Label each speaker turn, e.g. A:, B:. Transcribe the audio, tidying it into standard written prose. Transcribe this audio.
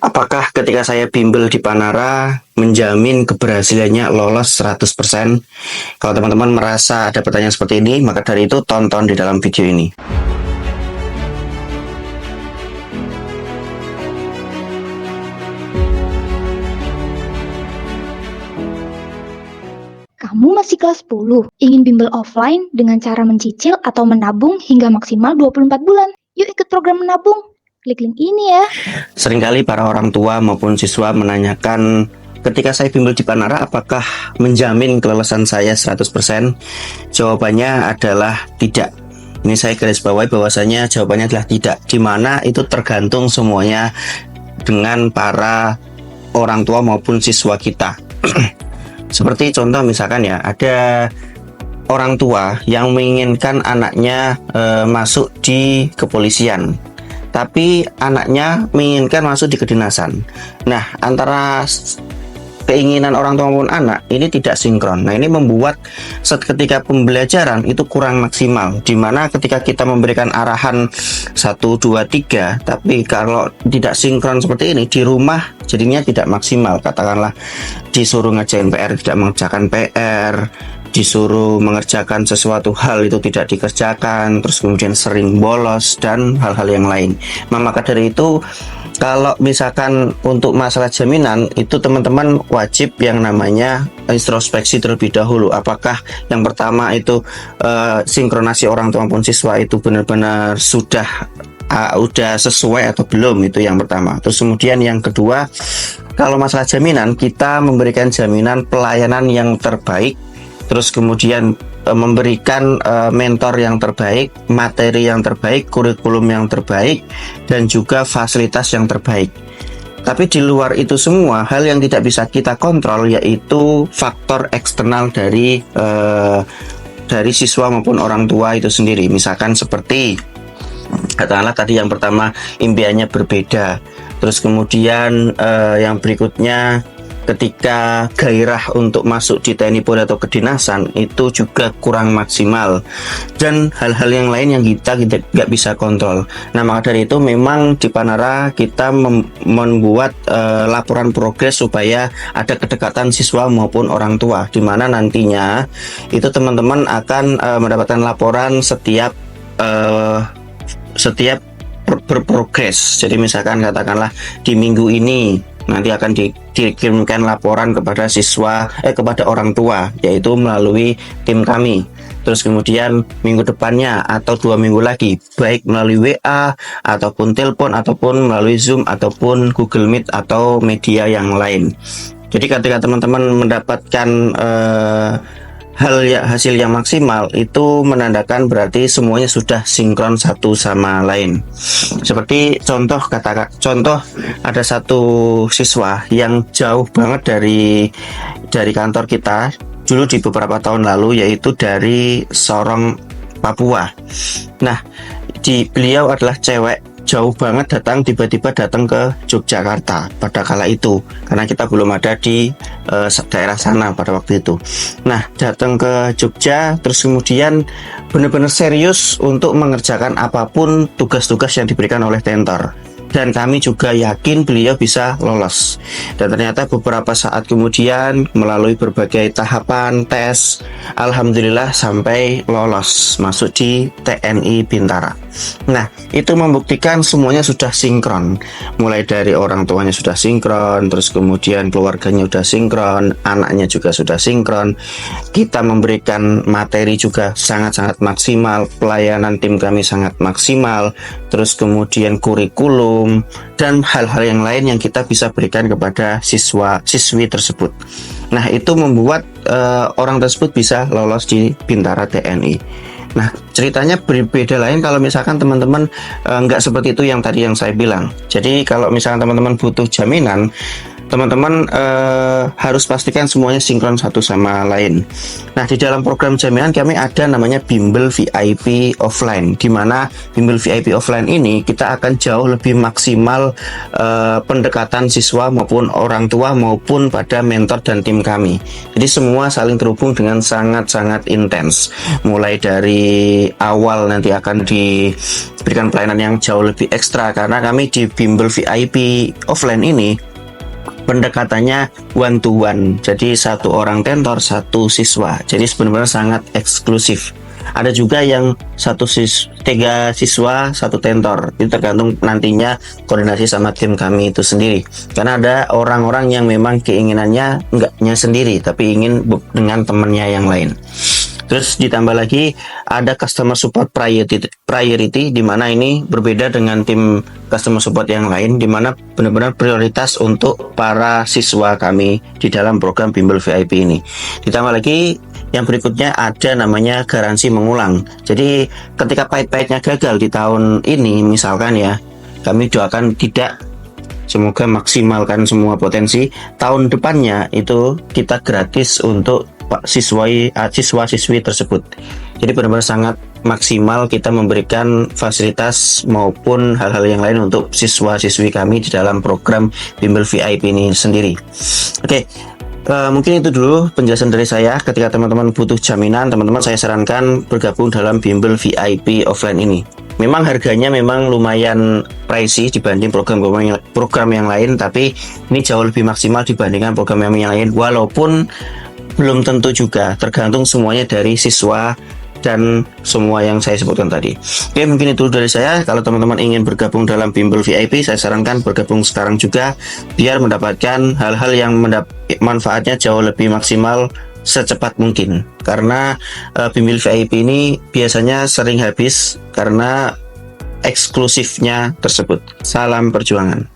A: Apakah ketika saya bimbel di Panara menjamin keberhasilannya lolos 100%? Kalau teman-teman merasa ada pertanyaan seperti ini, maka dari itu tonton di dalam video ini.
B: Kamu masih kelas 10, ingin bimbel offline dengan cara mencicil atau menabung hingga maksimal 24 bulan. Yuk ikut program menabung. Klik link ini ya.
A: Seringkali para orang tua maupun siswa menanyakan, ketika saya bimbel di Panara, apakah menjamin kelulusan saya 100%? Jawabannya adalah tidak. Ini saya garis bawahi bahwasanya jawabannya adalah tidak, dimana itu tergantung semuanya dengan para orang tua maupun siswa kita. Seperti contoh misalkan ya, ada orang tua yang menginginkan anaknya masuk di kepolisian, tapi anaknya menginginkan masuk di kedinasan. Nah, antara keinginan orang tua maupun anak ini tidak sinkron. Nah, ini membuat ketika pembelajaran itu kurang maksimal, dimana ketika kita memberikan arahan 1, 2, 3, tapi kalau tidak sinkron seperti ini di rumah jadinya tidak maksimal. Katakanlah disuruh ngerjain PR tidak mengerjakan PR, disuruh mengerjakan sesuatu hal itu tidak dikerjakan, terus kemudian sering bolos dan hal-hal yang lain. Maka dari itu, kalau misalkan untuk masalah jaminan itu teman-teman wajib yang namanya introspeksi terlebih dahulu. Apakah yang pertama itu sinkronasi orang tua maupun siswa itu benar-benar sudah sesuai atau belum, itu yang pertama. Terus kemudian yang kedua, kalau masalah jaminan, kita memberikan jaminan pelayanan yang terbaik, terus kemudian memberikan mentor yang terbaik, materi yang terbaik, kurikulum yang terbaik, dan juga fasilitas yang terbaik. Tapi di luar itu semua, hal yang tidak bisa kita kontrol yaitu faktor eksternal dari siswa maupun orang tua itu sendiri. Misalkan seperti katakanlah tadi yang pertama impiannya berbeda, terus kemudian yang berikutnya ketika gairah untuk masuk di TNI Polri atau kedinasan itu juga kurang maksimal, dan hal-hal yang lain yang kita nggak bisa kontrol. Nah, maka dari itu memang di Panara kita membuat laporan progres supaya ada kedekatan siswa maupun orang tua, di mana nantinya itu teman-teman akan mendapatkan laporan setiap berprogres. Jadi misalkan katakanlah di minggu ini nanti akan dikirimkan laporan kepada kepada orang tua, yaitu melalui tim kami. Terus kemudian minggu depannya atau 2 minggu lagi, baik melalui WA ataupun telepon ataupun melalui Zoom ataupun Google Meet atau media yang lain. Jadi ketika teman-teman mendapatkan hasil yang maksimal, itu menandakan berarti semuanya sudah sinkron satu sama lain. Seperti contoh ada satu siswa yang jauh banget dari kantor kita dulu di beberapa tahun lalu, yaitu dari Sorong, Papua. Nah, beliau adalah cewek, jauh banget tiba-tiba datang ke Yogyakarta pada kala itu, karena kita belum ada di daerah sana pada waktu itu. Nah, datang ke Jogja, terus kemudian benar-benar serius untuk mengerjakan apapun tugas-tugas yang diberikan oleh tentor, dan kami juga yakin beliau bisa lolos. Dan ternyata beberapa saat kemudian melalui berbagai tahapan tes, alhamdulillah sampai lolos masuk di TNI Bintara. Nah, itu membuktikan semuanya sudah sinkron, mulai dari orang tuanya sudah sinkron, terus kemudian keluarganya sudah sinkron, anaknya juga sudah sinkron, kita memberikan materi juga sangat-sangat maksimal, pelayanan tim kami sangat maksimal, terus kemudian kurikulum dan hal-hal yang lain yang kita bisa berikan kepada siswi tersebut. Nah, itu membuat orang tersebut bisa lolos di Bintara TNI. Nah, ceritanya berbeda lain kalau misalkan teman-teman nggak seperti itu yang tadi yang saya bilang. Jadi kalau misalkan teman-teman butuh jaminan, teman-teman harus pastikan semuanya sinkron satu sama lain. Nah, di dalam program jaminan kami ada namanya Bimbel VIP Offline, di mana Bimbel VIP Offline ini kita akan jauh lebih maksimal pendekatan siswa maupun orang tua maupun pada mentor dan tim kami. Jadi semua saling terhubung dengan sangat-sangat intens. Mulai dari awal nanti akan diberikan pelayanan yang jauh lebih ekstra, karena kami di Bimbel VIP Offline ini pendekatannya one to one, jadi satu orang tentor satu siswa, jadi sebenarnya sangat eksklusif. Ada juga yang tiga siswa satu tentor, itu tergantung nantinya koordinasi sama tim kami itu sendiri, karena ada orang-orang yang memang keinginannya enggaknya sendiri tapi ingin dengan temannya yang lain. Terus ditambah lagi ada customer support priority, di mana ini berbeda dengan tim customer support yang lain, di mana benar-benar prioritas untuk para siswa kami di dalam program Bimbel VIP ini. Ditambah lagi yang berikutnya ada namanya garansi mengulang. Jadi ketika pahit-pahitnya gagal di tahun ini misalkan ya, kami doakan tidak, semoga maksimalkan semua potensi. Tahun depannya itu kita gratis untuk siswa-siswi tersebut. Jadi benar-benar sangat maksimal kita memberikan fasilitas maupun hal-hal yang lain untuk siswa-siswi kami di dalam program Bimbel VIP ini sendiri. Oke, mungkin itu dulu penjelasan dari saya. Ketika teman-teman butuh jaminan, teman-teman saya sarankan bergabung dalam Bimbel VIP Offline ini. Memang harganya memang lumayan pricey dibanding program yang lain, tapi ini jauh lebih maksimal dibandingkan program yang lain, walaupun belum tentu juga, tergantung semuanya dari siswa dan semua yang saya sebutkan tadi. Oke, mungkin itu dari saya. Kalau teman-teman ingin bergabung dalam Bimbel VIP, saya sarankan bergabung sekarang juga, biar mendapatkan hal-hal yang manfaatnya jauh lebih maksimal secepat mungkin. Karena Bimbel VIP ini biasanya sering habis karena eksklusifnya tersebut. Salam perjuangan.